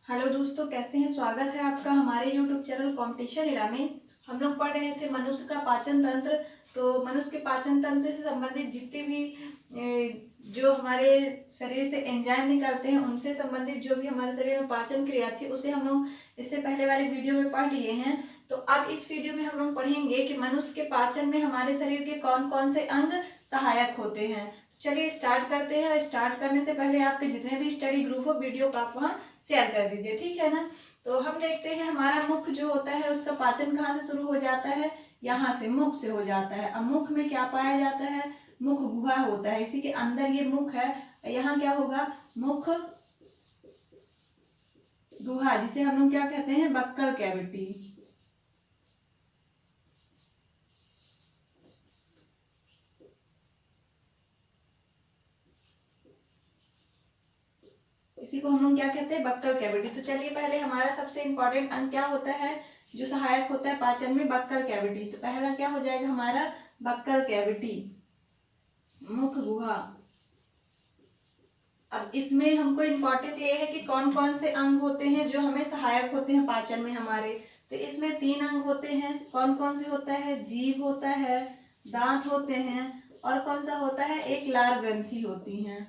Hello दोस्तों, कैसे हैं। स्वागत है आपका हमारे यूट्यूब चैनल कॉम्पिटिशन इरा में। हम लोग पढ़ रहे थे मनुष्य का पाचन तंत्र। तो मनुष्य के पाचन तंत्र से संबंधित जितने भी जो हमारे शरीर से एंजाइम निकलते हैं उनसे संबंधित जो भी हमारे शरीर में पाचन क्रिया थी उसे हम लोग इससे पहले वाले वीडियो में पढ़ लिए हैं। तो अब इस वीडियो में हम लोग पढ़ेंगे कि मनुष्य के पाचन में हमारे शरीर के कौन कौन से अंग सहायक होते हैं। चलिए स्टार्ट करते हैं। स्टार्ट करने से पहले आपके जितने भी स्टडी ग्रुप हो वीडियो को आप वहाँ शेयर कर दीजिए, ठीक है ना। तो हम देखते हैं हमारा मुख जो होता है उसका पाचन कहाँ से शुरू हो जाता है। यहाँ से मुख से हो जाता है। अब मुख में क्या पाया जाता है, मुख गुहा होता है, इसी के अंदर ये मुख है। यहाँ क्या होगा, मुख गुहा, जिसे हम लोग क्या कहते हैं, बक्कल कैविटी। इसी को हम लोग क्या कहते हैं, बक्कल कैविटी। तो चलिए पहले हमारा सबसे इंपॉर्टेंट अंग क्या होता है जो सहायक होता है पाचन में, बक्कल कैविटी। तो पहला क्या हो जाएगा हमारा, बक्कल कैविटी, मुख गुहा। अब इसमें हमको इम्पोर्टेंट ये है कि कौन कौन से अंग होते हैं जो हमें सहायक होते हैं पाचन में हमारे। तो इसमें 3 अंग होते हैं। कौन कौन से होता है, जीभ होता है, दांत होते हैं, और कौन सा होता है, एक लार ग्रंथि होती हैं,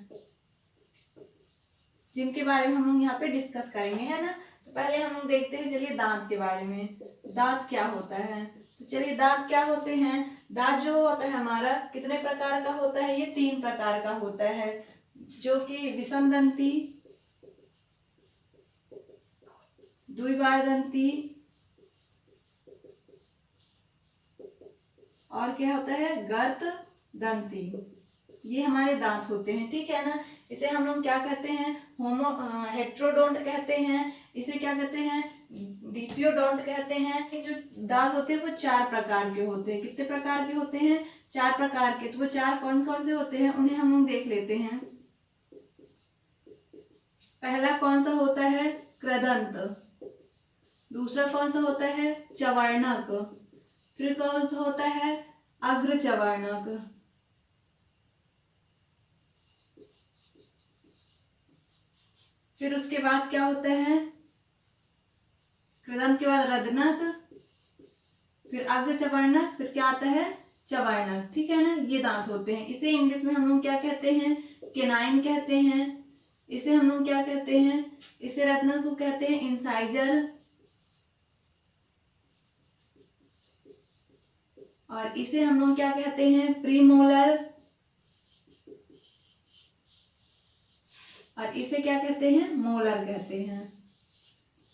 जिनके बारे में हम लोग यहाँ पे डिस्कस करेंगे, है ना। तो पहले हम लोग देखते हैं, चलिए दांत के बारे में। दांत क्या होता है, तो चलिए दांत क्या होते हैं। दांत जो होता है हमारा कितने प्रकार का होता है, ये 3 प्रकार का होता है, जो कि विषमदंती, द्विबारदंती, और क्या होता है, गर्त दंती। ये हमारे दांत होते हैं, ठीक है ना। इसे हम लोग क्या कहते हैं, हेट्रोडोंट कहते हैं। इसे क्या कहते हैं, डिप्योडोंट कहते हैं। जो दांत होते हैं वो 4 प्रकार के होते हैं। कितने प्रकार के होते हैं, 4 प्रकार के। तो वो 4 कौन कौन से होते हैं उन्हें हम लोग देख लेते हैं। पहला कौन सा होता है, कृदंत। दूसरा कौन सा होता है, चवर्णक। फिर कौन सा होता है, अग्रचवर्णक। फिर उसके बाद क्या होता है, कृदंत के बाद रदनक, फिर अग्रचवर्णक, फिर क्या आता है, चवर्णक, ठीक है ना। ये दांत होते हैं। इसे इंग्लिश में हम लोग क्या कहते हैं, केनाइन कहते हैं। इसे हम लोग क्या कहते हैं, इसे रत्नक को कहते हैं इंसाइजर, और इसे हम लोग क्या कहते हैं, प्रीमोलर, और इसे क्या कहते हैं, मोलर कहते हैं,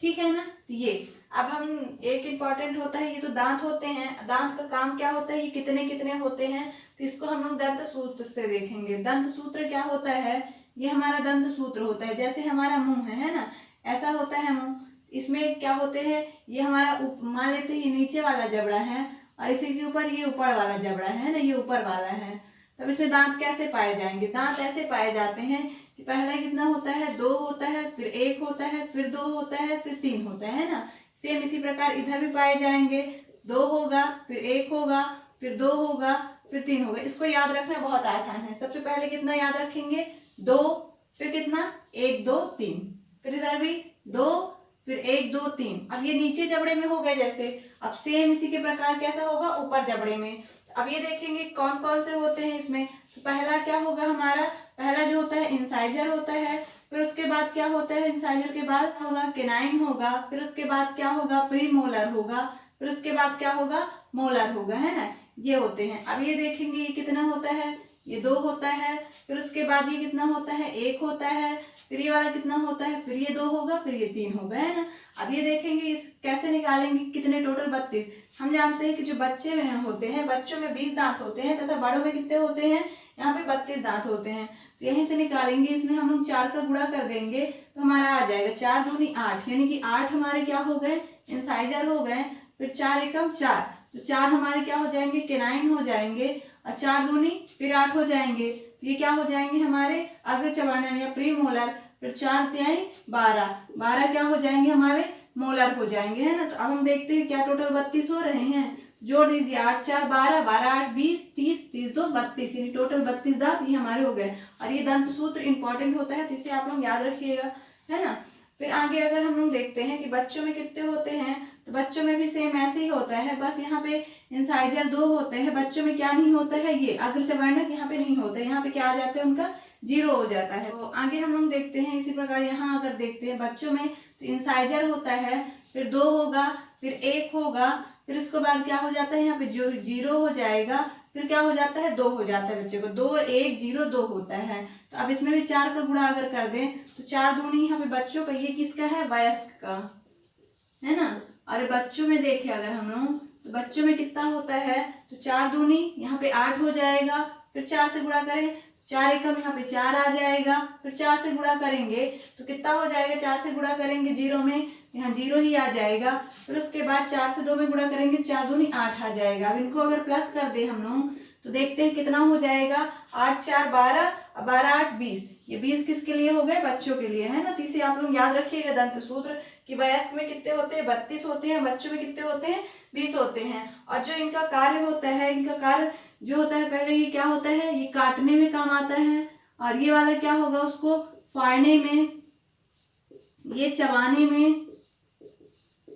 ठीक है ना। तो ये अब हम एक इम्पॉर्टेंट होता है, ये तो दांत होते हैं। दांत का काम क्या होता है, ये कितने कितने होते हैं, तो इसको हम लोग दंत सूत्र से देखेंगे। दंत सूत्र क्या होता है, ये हमारा दंत सूत्र होता है। जैसे हमारा मुंह है ना, ऐसा होता है मुंह। इसमें क्या होते हैं, ये हमारा मान लेते हैं ये नीचे वाला जबड़ा है, और इसी के ऊपर ये ऊपर वाला जबड़ा है ना, ये ऊपर वाला है। तब इसमें दांत कैसे पाए जाएंगे, दांत ऐसे पाए जाते हैं कि पहला कितना होता है, 2 होता है, फिर 1 होता है, फिर 2 होता है, फिर 3 होता है ना। सेम इसी प्रकार इधर भी पाए जाएंगे। 2 होगा, फिर 1 होगा, फिर 2 होगा, फिर 3 होगा। इसको याद रखना बहुत आसान है। सबसे पहले कितना याद रखेंगे, 2, फिर कितना, 1 2 3, फिर इधर भी 2, फिर 1 2 3। अब ये नीचे जबड़े में हो गए जैसे। अब सेम इसी के प्रकार कैसा होगा, ऊपर जबड़े में। अब ये देखेंगे कौन कौन से होते हैं इसमें। तो पहला क्या होगा हमारा, पहला जो होता है इंसाइजर होता है। फिर उसके बाद क्या होता है, इंसाइजर के बाद होगा केनाइन होगा। फिर उसके बाद क्या होगा, प्रीमोलर होगा। फिर उसके बाद क्या होगा, मोलर होगा, है ना। ये होते हैं। अब ये देखेंगे ये कितना होता है, ये 2 होता है। फिर उसके बाद ये कितना होता है, 1 होता है। फिर ये वाला कितना होता है, फिर ये 2 होगा, फिर ये 3 होगा, है ना। अब ये देखेंगे इस कैसे निकालेंगे, कितने टोटल 32। हम जानते हैं कि जो बच्चे में होते हैं, बच्चों में 20 दांत होते हैं तथा बड़ों में कितने होते हैं, यहाँ पे 32 दांत होते हैं। तो यहीं से निकालेंगे। इसमें हम लोग 4 का गुणा कर देंगे तो हमारा आ जाएगा 4 दूनी 8, यानी कि 8 हमारे क्या हो गए, इंसाइजर हो गए। फिर 4 एकम 4, तो 4 हमारे क्या हो जाएंगे, केनाइन हो जाएंगे। और 4 दूनी फिर 8 हो जाएंगे। तो ये क्या हो जाएंगे हमारे अग्रचवर्णन या प्रीमोलर। फिर 4 त्याई 12, 12 क्या हो जाएंगे हमारे, मोलर हो जाएंगे, है ना। तो अब हम देखते हैं क्या टोटल 32 हो रहे हैं। जोड़ दीजिए, 8 4 12, 12 8 20, 30 30 2 32, यानी टोटल 32 दांत ये हमारे हो गए। और ये दंत सूत्र इंपॉर्टेंट होता है, तो इसे आप लोग याद रखिएगा, है ना। फिर आगे अगर हम लोग देखते हैं कि बच्चों में कितने होते हैं, तो बच्चों में भी सेम ऐसे ही होता है, बस यहाँ पे इंसाइजर 2 होते हैं। बच्चों में क्या नहीं होता है, ये अग्रचवर्णक यहाँ पे नहीं होता है, यहाँ पे क्या आ जाता है, उनका 0 हो जाता है। तो आगे हम लोग देखते हैं इसी प्रकार यहाँ अगर देखते हैं बच्चों में, तो इंसाइजर होता है, फिर 2 होगा, फिर 1 होगा, फिर उसके बाद क्या हो जाता है, यहाँ पे जो 0 हो जाएगा, फिर क्या हो जाता है, 2 हो जाता है बच्चे को, 2 1 0 2 होता है। तो अब इसमें भी 4 का गुणा अगर कर दें तो 4 दूनी यहाँ पे बच्चों का, ये किसका है, वयस्क का, है ना। और बच्चों में देखें अगर हम लोग, तो बच्चों में कितना होता है, तो 4 दूनी यहाँ पे 8 हो जाएगा, फिर 4 से गुणा करें, 4 एकम यहाँ पे 4 आ जाएगा, फिर 4 से गुणा करेंगे तो कितना हो जाएगा, 4 से गुणा करेंगे 0 में, यहाँ 0 ही आ जाएगा। फिर उसके बाद 4 से 2 में गुणा करेंगे, 4 दूनी 8 आ जाएगा। अब इनको अगर प्लस कर दे हम लोग, तो देखते हैं कितना हो जाएगा, 8 4 12, 12 8 20। ये 20 किसके लिए हो गए, बच्चों के लिए, है ना। तो इसे आप लोग याद रखिएगा दंत सूत्र कि वयस्क में कितने होते हैं, 32 होते हैं, बच्चों में कितने होते हैं, 20 होते हैं। और जो इनका कार्य होता है, इनका कार्य जो होता है, पहले ये क्या होता है, ये काटने में काम आता है, और ये वाला क्या होगा, उसको फाड़ने में, ये चबाने में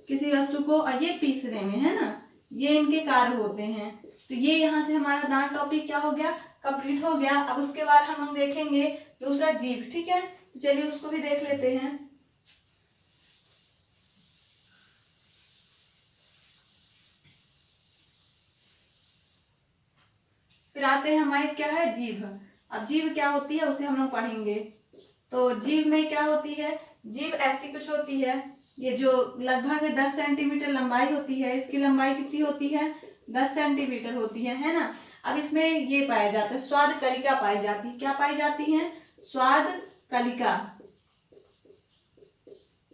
किसी वस्तु को, और ये पीसने में, है ना। ये इनके कार्य होते हैं। तो ये यहाँ से हमारा दांत टॉपिक क्या हो गया, कंप्लीट हो गया। अब उसके बाद हम लोग देखेंगे दूसरा जीभ, ठीक है। तो चलिए उसको भी देख लेते हैं। फिर आते हैं हमारे क्या है, जीभ। अब जीभ क्या होती है उसे हम लोग पढ़ेंगे। तो जीभ में क्या होती है, जीभ ऐसी कुछ होती है, ये जो लगभग 10 सेंटीमीटर लंबाई होती है, इसकी लंबाई कितनी होती है, 10 सेंटीमीटर होती है ना। अब इसमें ये पाया जाता है, स्वाद कलिका पाई जाती है। क्या पाई जाती है, स्वाद कलिका।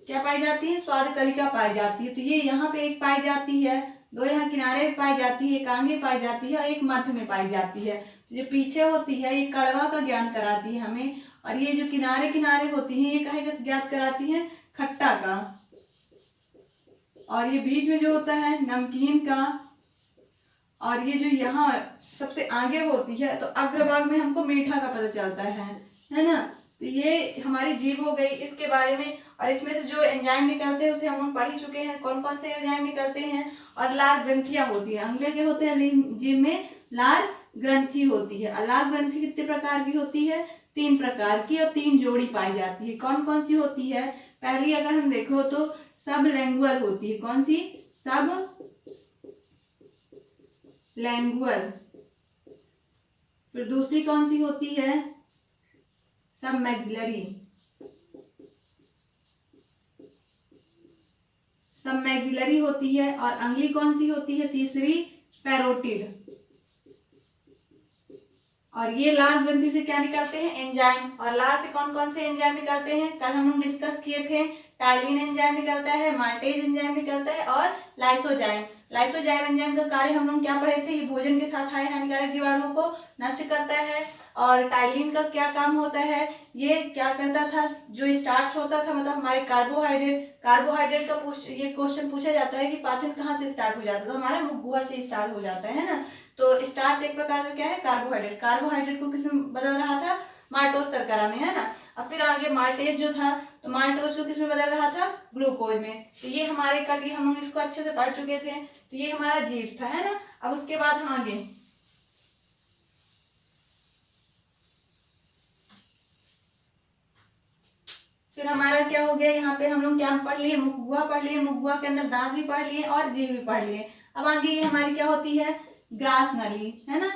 क्या पाई जाती है, स्वाद कलिका पाई जाती है। तो ये यहाँ पे एक पाई जाती है, 2 यहाँ किनारे पाई जाती है, एक आगे पाई जाती है और एक मध्य में पाई जाती है। तो जो पीछे होती है ये कड़वा का ज्ञान कराती है हमें, और ये जो किनारे किनारे होती है ये काहे का ज्ञान कराती है, खट्टा का। और ये बीच में जो होता है नमकीन का। और ये जो यहाँ सबसे आगे होती है, तो अग्रभाग में हमको मीठा का पता चलता है ना। तो ये हमारी जीभ हो गई इसके बारे में। और इसमें से जो एंजाइम निकलते हैं उसे हम पढ़ ही चुके हैं, कौन कौन से एंजाइम निकलते हैं। और लार ग्रंथियां होती है, अगले के होते हैं जीभ में लार ग्रंथि होती है। और लार ग्रंथि कितने प्रकार की होती है, 3 प्रकार की, और 3 जोड़ी पाई जाती है। कौन कौन सी होती है, पहली अगर हम देखो तो सब लैंगुअल होती है। कौन सी, सब लैंगुअल। फिर दूसरी कौन सी होती है, सब मैक्सिलरी। सब मैक्सिलरी होती है। और अगली कौन सी होती है, तीसरी पैरोटिड। और ये लार ग्रंथि से क्या निकलते हैं, एंजाइम। और लार से कौन कौन से एंजाइम निकलते हैं, कल हम लोग डिस्कस किए थे। टाइलिन एंजाइम निकलता है, माल्टेज एंजाइम निकलता है, और लाइसोजाइम। लाइसोजाइम एंजाइम का कार्य हम लोग क्या पढ़े थे, ये भोजन के साथ आए हानिकारक जीवाणुओं को नष्ट करता है। और टाइलिन का क्या काम होता है, ये क्या करता था, जो स्टार्च होता था, मतलब हमारे कार्बोहाइड्रेट का ये क्वेश्चन पूछा जाता है कि पाचन कहाँ से स्टार्ट हो जाता था, तो हमारा मुख गुहा से स्टार्ट हो जाता है ना। तो स्टार्च एक प्रकार का क्या है, कार्बोहाइड्रेट। कार्बोहाइड्रेट को किसमें बदल रहा था, माल्टोज शर्करा में, है ना। अब फिर आगे माल्टेज जो था, तो माल्टोज को किसमें बदल रहा था, ग्लूकोज में। तो ये हमारे कल ही हम लोग इसको अच्छे से पढ़ चुके थे। तो ये हमारा जीभ था, है ना। अब उसके बाद हम आगे फिर हमारा क्या हो गया, यहाँ पे हम लोग क्या पढ़ लिए, मुख गुहा पढ़ लिए, मुख गुहा के अंदर दांत भी पढ़ लिए और जीभ भी पढ़ लिए। अब आगे ये हमारी क्या होती है, ग्रास नली, है ना।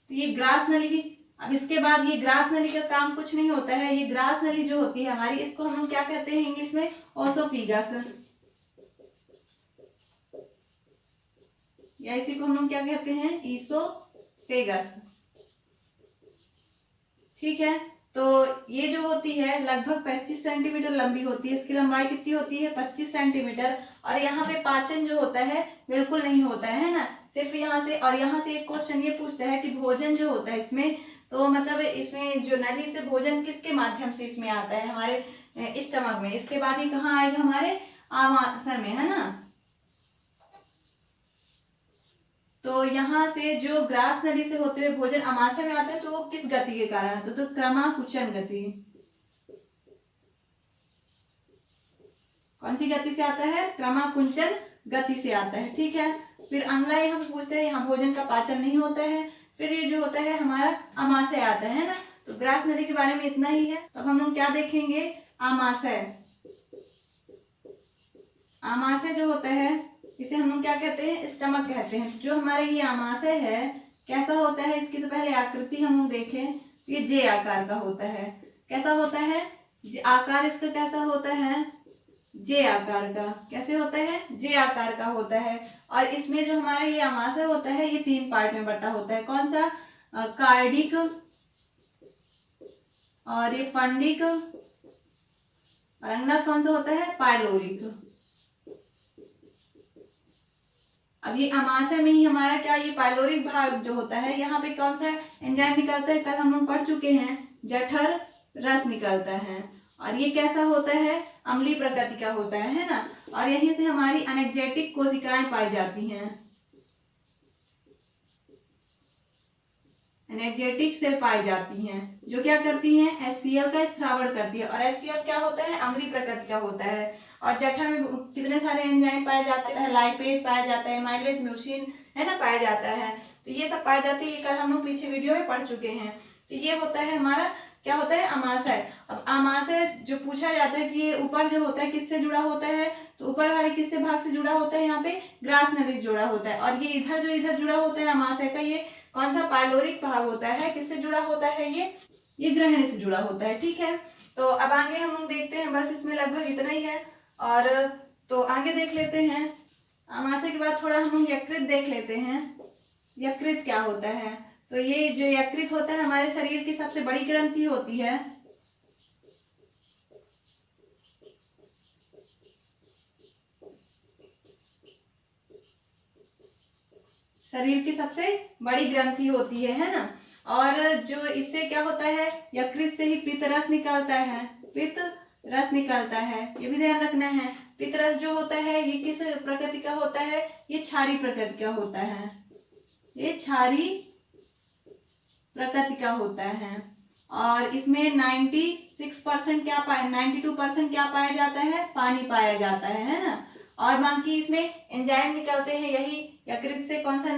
तो ये ग्रास नली की, अब इसके बाद ये ग्रास नली का काम कुछ नहीं होता है। ये ग्रास नली जो होती है हमारी, इसको हम लोग क्या कहते हैं इंग्लिश में, ओसोफिगस, या इसी को हम लोग क्या कहते हैं, ईसोफेगस। ठीक है। तो ये जो होती है लगभग 25 सेंटीमीटर लंबी होती है। इसकी लंबाई कितनी होती है, 25 सेंटीमीटर। और यहाँ पे पाचन जो होता है बिल्कुल नहीं होता है ना, सिर्फ यहाँ से। और यहाँ से एक क्वेश्चन ये पूछता है कि भोजन जो होता है इसमें, तो मतलब इसमें जो नली से भोजन किसके माध्यम से इसमें आता है, हमारे स्टमक में। इसके बाद ये कहाँ आएगा, हमारे आमाशय में, है ना। तो यहाँ से जो ग्रास नली से होते हुए भोजन आमाशय में आता है, तो वो किस गति के कारण आता है, तो क्रमाकुचन गति। कौन सी गति से आता है? क्रमाकुंचन गति से आता है। ठीक है, फिर अम्लाय हम पूछते हैं, यहाँ भोजन का पाचन नहीं होता है। फिर ये जो होता है हमारा आमाशय आता है ना। तो ग्रास नदी के बारे में इतना ही है। तो अब हम लोग क्या देखेंगे? आमाशय। आमाशय जो होता है इसे हम लोग क्या कहते हैं? स्टमक कहते हैं। जो हमारा ये आमाशय है कैसा होता है? इसकी तो पहले आकृति हम लोग देखें तो ये जे आकार का होता है। कैसा होता है? आकार इसका कैसा होता है? जे आकार का। कैसे होता है? जे आकार का होता है। और इसमें जो हमारा ये आमाशय होता है ये 3 पार्ट में बटा होता है। कौन सा? कार्डिक, और ये फंडिक, और अगला कौन सा होता है? पाइलोरिक। अब ये आमाशय में ही हमारा क्या, ये पाइलोरिक भाग जो होता है यहाँ पे कौन सा एंजाइम निकलता है? कल हम लोग पढ़ चुके हैं, जठर रस निकलता है। और ये कैसा होता है? अम्लीय प्रकृति का होता है ना। और यहीं से हमारी एनेक्जेटिक कोशिकाएं पाई जाती हैं। एनेक्जेटिक सेल पाई जाती हैं जो क्या करती हैं? HCl का स्त्रावण करती है। और HCl क्या होता है? अम्लीय प्रकृति का होता है। और जठर में कितने सारे एंजाइम पाए जाते हैं? लाइपेज पाया जाता है, माइलेज, म्यूसिन है ना, पाया जाता है। तो ये सब पाए जाते हैं। ये कल हम लोग पीछे वीडियो में पढ़ चुके हैं। तो ये होता है हमारा क्या होता है? आमाशय। अब आमाशय जो पूछा जाता है कि ये ऊपर जो होता है किससे जुड़ा होता है? तो ऊपर वाले किससे भाग से जुड़ा होता है? यहाँ पे ग्रास नदी से जुड़ा होता है। और ये इधर जो इधर जुड़ा होता है आमाशय का, ये कौन सा? पाइलोरिक भाग होता है। किससे जुड़ा होता है? ये ग्रहणी से जुड़ा होता है। ठीक है, तो अब आगे हम लोग देखते हैं। बस इसमें लगभग इतना ही है। और तो आगे देख लेते हैं। आमाशय के बाद थोड़ा हम लोग यकृत देख लेते हैं। यकृत क्या होता है? तो ये जो यकृत होता है हमारे शरीर की सबसे बड़ी ग्रंथि होती है। शरीर की सबसे बड़ी ग्रंथि होती है ना। और जो इससे क्या होता है? यकृत से ही पित्त रस निकलता है। पित्त रस निकलता है, ये भी ध्यान रखना है। पित्त रस जो होता है ये किस प्रकृति का होता है? ये क्षारीय प्रकृति का होता है। ये क्षारीय प्रकृति का होता है। और इसमें 96% क्या पाया, 92% क्या पाया जाता है? पानी पाया जाता है ना। और बाकी इसमें एंजाइम निकलते हैं। यही यकृत से कौन सा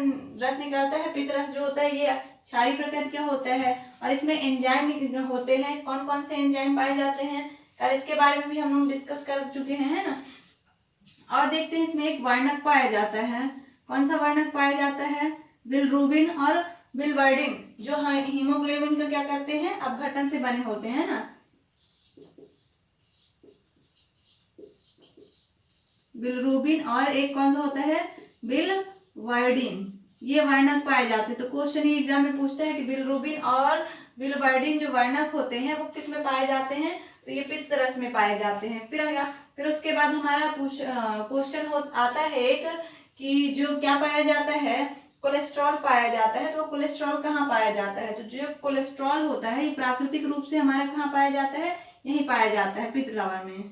रस निकलता है? पित्त रस जो होता है ये क्षारीय प्रकृति का होता है। और इसमें एंजाइम होते हैं। कौन कौन से एंजाइम पाए जाते हैं? कल इसके बारे में भी हम लोग डिस्कस कर चुके हैं, है ना। और देखते हैं इसमें एक वर्णक पाया जाता है। कौन सा वर्णक पाया जाता है? बिलिरुबिन और बिलिवर्डिन, जो हीमोग्लोबिन का क्या करते हैं? अपघटन से बने होते हैं ना। बिलिरुबिन और एक कौन सा होता है? बिलिवर्डिन। ये वर्णक पाए जाते हैं। तो क्वेश्चन ये एग्जाम में पूछता है कि बिलिरुबिन और बिलिवर्डिन जो वर्णक होते हैं वो किस में पाए जाते हैं? तो ये पित्त रस में पाए जाते हैं। फिर उसके बाद हमारा क्वेश्चन आता है एक कि जो क्या पाया जाता है? कोलेस्ट्रॉल पाया जाता है। तो कोलेस्ट्रॉल कहाँ पाया जाता है? तो जो कोलेस्ट्रॉल होता है ये प्राकृतिक रूप से हमारा कहाँ पाया जाता है? यही पाया जाता है, पित्त लवण में।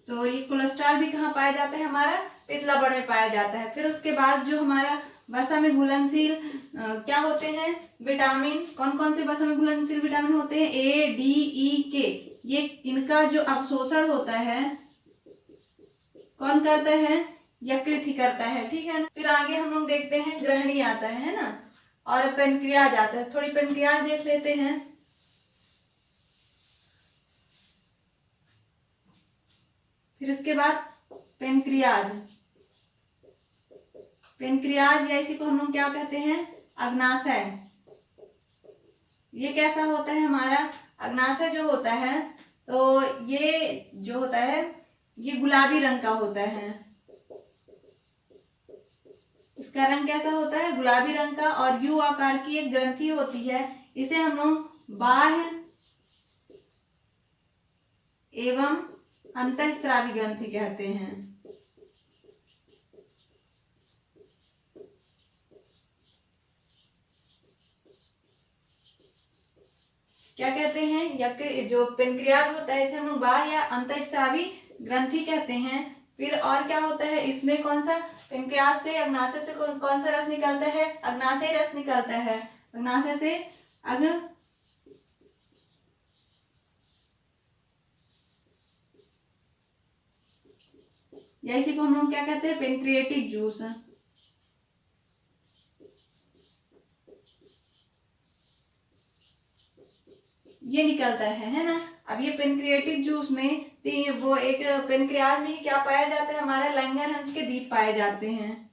तो ये कोलेस्ट्रॉल भी कहाँ पाया जाता है? हमारा पित्त लवण में पाया जाता है। फिर उसके बाद जो हमारा वसा में घुलनशील क्या होते हैं? विटामिन। कौन कौन से वसा में घुलनशील विटामिन होते हैं? A, D, E, K। ये इनका जो अवशोषण होता है कौन करता है? यकृत ही करता है। ठीक है ना। फिर आगे हम लोग देखते हैं ग्रहणी आता है ना, और पेनक्रियाज आता है। थोड़ी पेनक्रियाज देख लेते हैं। फिर इसके बाद पेनक्रियाज। पेनक्रियाज या इसी को हम लोग क्या कहते हैं? अग्नाशय। ये कैसा होता है हमारा? अग्नाशय जो होता है तो ये जो होता है ये गुलाबी रंग का होता है। इसका रंग कैसा होता है? गुलाबी रंग का। और यू आकार की एक ग्रंथि होती है। इसे हम लोग बाह्य एवं अंतःस्रावी ग्रंथि कहते हैं। क्या कहते हैं? जो पेनक्रियाज होता है इसे हम लोग बाह्य या अंतःस्रावी ग्रंथि कहते हैं। फिर और क्या होता है इसमें? कौन सा? पेनक्रियाज से अग्नाशय से कौन सा रस निकलता है? अग्नाशय रस निकलता है। अग्नाशय से या इसी को हम लोग क्या कहते हैं, पेनक्रिएटिक जूस। ये निकलता है ना। अब ये पेनक्रिएटिक जूस में वो एक पेनक्रियाज में ही क्या पाया जाता है, हमारा लैंगरहंस के द्वीप पाए जाते हैं।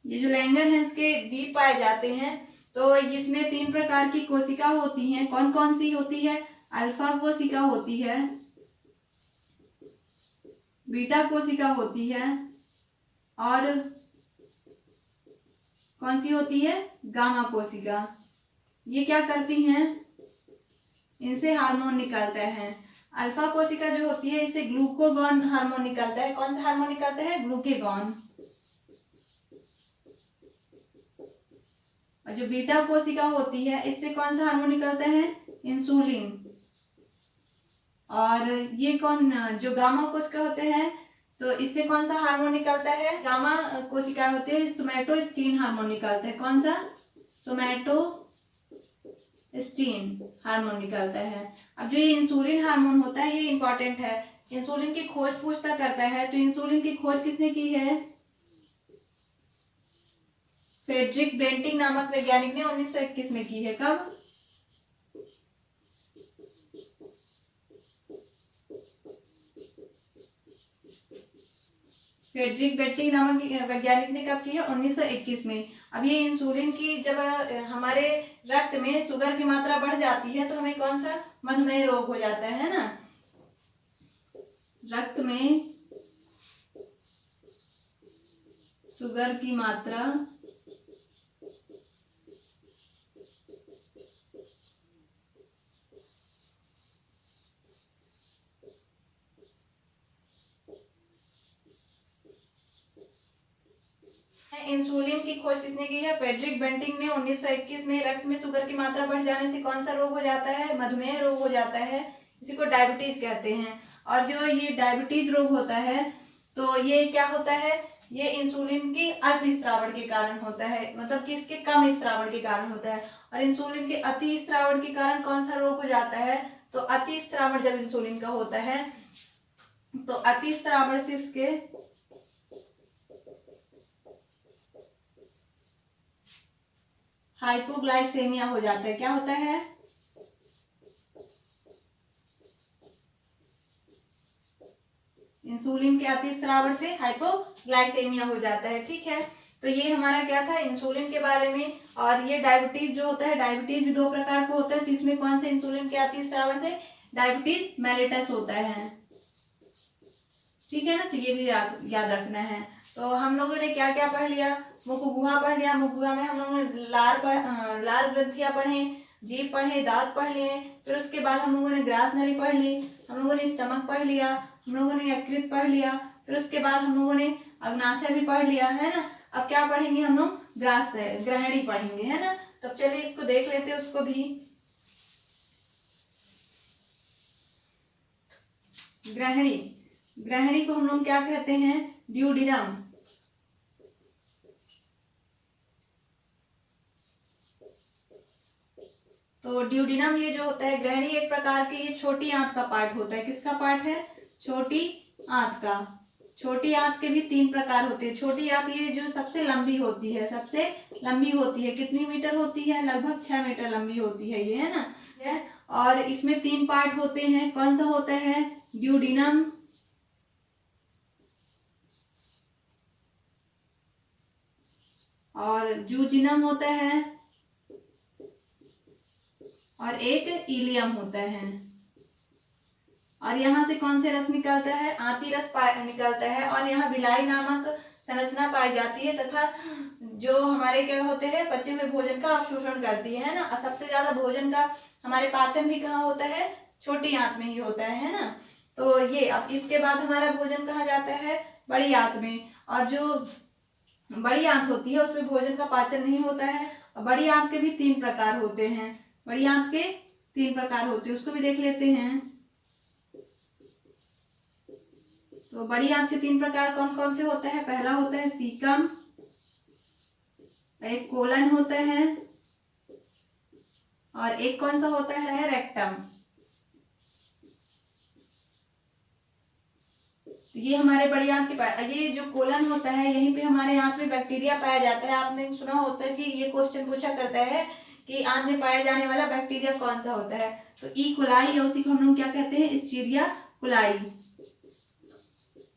ये जो लैंगरहंस के द्वीप पाए जाते हैं, तो इसमें 3 प्रकार की कोशिका होती हैं। कौन कौन सी होती है? अल्फा कोशिका होती है, बीटा कोशिका होती है, और कौन सी होती है? गामा कोशिका। ये क्या करती हैं? इनसे हार्मोन निकलता है। अल्फा कोशिका जो होती है, इससे ग्लूकागॉन हार्मोन निकलता है। कौन सा हार्मोन निकलता है? ग्लूकागॉन। और जो बीटा कोशिका होती है, इससे कौन सा हार्मोन निकलता है? इंसुलिन। और ये जो गामा कोशिका होते हैं, तो इससे कौन सा हार्मोन निकलता है? गामा कोशिका होते हैं, सोमैटोस्टेटिन हार्मोन निकलता है। कौन सा? सोमैटोस्टेटिन हार्मोन निकलता है। अब जो ये इंसुलिन हार्मोन होता है, ये इंपॉर्टेंट है। इंसुलिन की खोज पूछता करता है, तो इंसुलिन की खोज किसने की है? फ्रेडरिक बेंटिंग नामक वैज्ञानिक ने 1921 में की है। कब? फ्रेडरिक बेंटिंग नामक वैज्ञानिक ने कब की है? 1921 में। अब ये इंसुलिन की जब हमारे रक्त में शुगर की मात्रा बढ़ जाती है, तो हमें कौन सा? मधुमेह रोग हो जाता है ना। रक्त में शुगर की मात्रा इंसुलिन की खोज किसने की है? फ्रेडरिक बेंटिंग ने 1921 में। रक्त में शुगर की मात्रा बढ़ जाने से कौन सा रोग हो जाता है? मधुमेह रोग हो जाता है। इसी को डायबिटीज कहते हैं। और जो ये डायबिटीज रोग होता है, तो ये क्या होता है? ये इंसुलिन की अल्प स्त्रावण के कारण होता है, मतलब कि इसके कम स्त्रावण के कारण होता है। और इंसुलिन के अति स्त्रावण के कारण कौन सा रोग हो जाता है? तो अति स्त्रावण जब इंसुलिन का होता है, तो अति स्त्रावण से इसके हाइपोग्लाइसेमिया हो जाता है। क्या होता है? इंसुलिन के अति स्त्रावण से हाइपोग्लाइसेमिया हो जाता है। ठीक है, तो ये हमारा क्या था? इंसुलिन के बारे में। और ये डायबिटीज जो होता है, डायबिटीज भी 2 प्रकार का होता है। तो इसमें कौन से इंसुलिन के अति स्त्रावण से? डायबिटीज मेलिटस होता है। ठीक है ना, तो ये भी याद रखना है। तो हम लोगों ने क्या क्या पढ़ लिया? मुखगुहा पढ़ लिया। मुखगुहा में हम लोगों ने लार ग्रंथियां पढ़े, जीभ पढ़े, दांत पढ़ लिए। फिर उसके बाद हम लोगों ने ग्रास नली पढ़ ली, हम लोगों ने स्टमक पढ़ लिया, हम लोगों ने यकृत पढ़ लिया। फिर उसके बाद हम लोगों ने अग्नाशय भी पढ़ लिया, है ना। अब क्या पढ़ेंगे हम लोग? ग्रहणी पढ़ेंगे, है ना। तो चलिए इसको देख लेते हैं, उसको भी। ग्रहणी, ग्रहणी को हम लोग क्या कहते हैं? ड्यूडिनम। तो ड्यूडिनम ये जो होता है ग्रहणी, एक प्रकार की ये छोटी आंत का पार्ट होता है। किसका पार्ट है? छोटी आंत का। छोटी आंत के भी 3 प्रकार होते हैं। छोटी आंत ये जो सबसे लंबी होती है, सबसे लंबी होती है। कितनी मीटर होती है? लगभग 6 मीटर लंबी होती है ये, है ना। और इसमें 3 पार्ट होते हैं। कौन सा होता है? ड्यूडिनम, और जूजिनम होता है, और एक इलियम होता है। और यहाँ से कौन से रस निकलता है? आंती रस निकलता है। और यहाँ विलाई नामक संरचना पाई जाती है, तथा जो हमारे क्या होते हैं? पचे हुए भोजन का अवशोषण करती है ना। सबसे ज्यादा भोजन का हमारे पाचन भी कहाँ होता है? छोटी आंत में ही होता है ना। तो ये अब इसके बाद हमारा भोजन कहाँ जाता है? बड़ी आंत में। और जो बड़ी आंत होती है, उसमें भोजन का पाचन नहीं होता है। और बड़ी आंत के भी 3 प्रकार होते हैं। बड़ी आंत के 3 प्रकार होते हैं, उसको भी देख लेते हैं। तो बड़ी आंत के 3 प्रकार कौन कौन से होते हैं? पहला होता है सीकम, एक कोलन होता है और एक कौन सा होता है, रेक्टम। ये हमारे बड़ी आंत के ये जो कोलन होता है, यहीं पे हमारे आंत में बैक्टीरिया पाया जाता है। आपने सुना होता है कि ये क्वेश्चन पूछा करता है कि आंत में पाया जाने वाला बैक्टीरिया कौन सा होता है, तो ई कोलाई है, उसी को हम लोग क्या कहते हैं, एस्चेरिचिया कोलाई।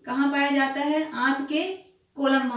कहाँ पाया जाता है, आंत के कोलन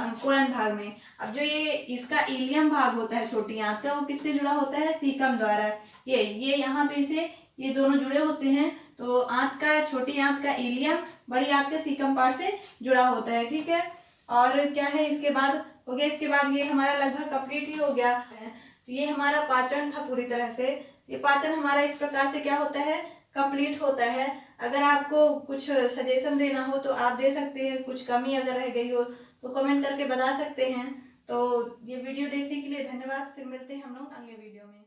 भाग में। अब जो ये इसका इलियम भाग होता है छोटी आंत का, वो किससे जुड़ा होता है, सीकम द्वारा। ये यहाँ पे इसे ये दोनों जुड़े होते हैं, तो आंत का, छोटी आंत का इलियम बड़ी आंत के सीकम पार्ट से जुड़ा होता है। ठीक है, और क्या है इसके बाद हो गया, इसके बाद ये हमारा लगभग कंप्लीट ही हो गया है। तो ये हमारा पाचन था पूरी तरह से। ये पाचन हमारा इस प्रकार से क्या होता है, कंप्लीट होता है। अगर आपको कुछ सजेशन देना हो तो आप दे सकते हैं, कुछ कमी अगर रह गई हो तो कमेंट करके बता सकते हैं। तो ये वीडियो देखने के लिए धन्यवाद, फिर मिलते हैं हम लोग अगले वीडियो में।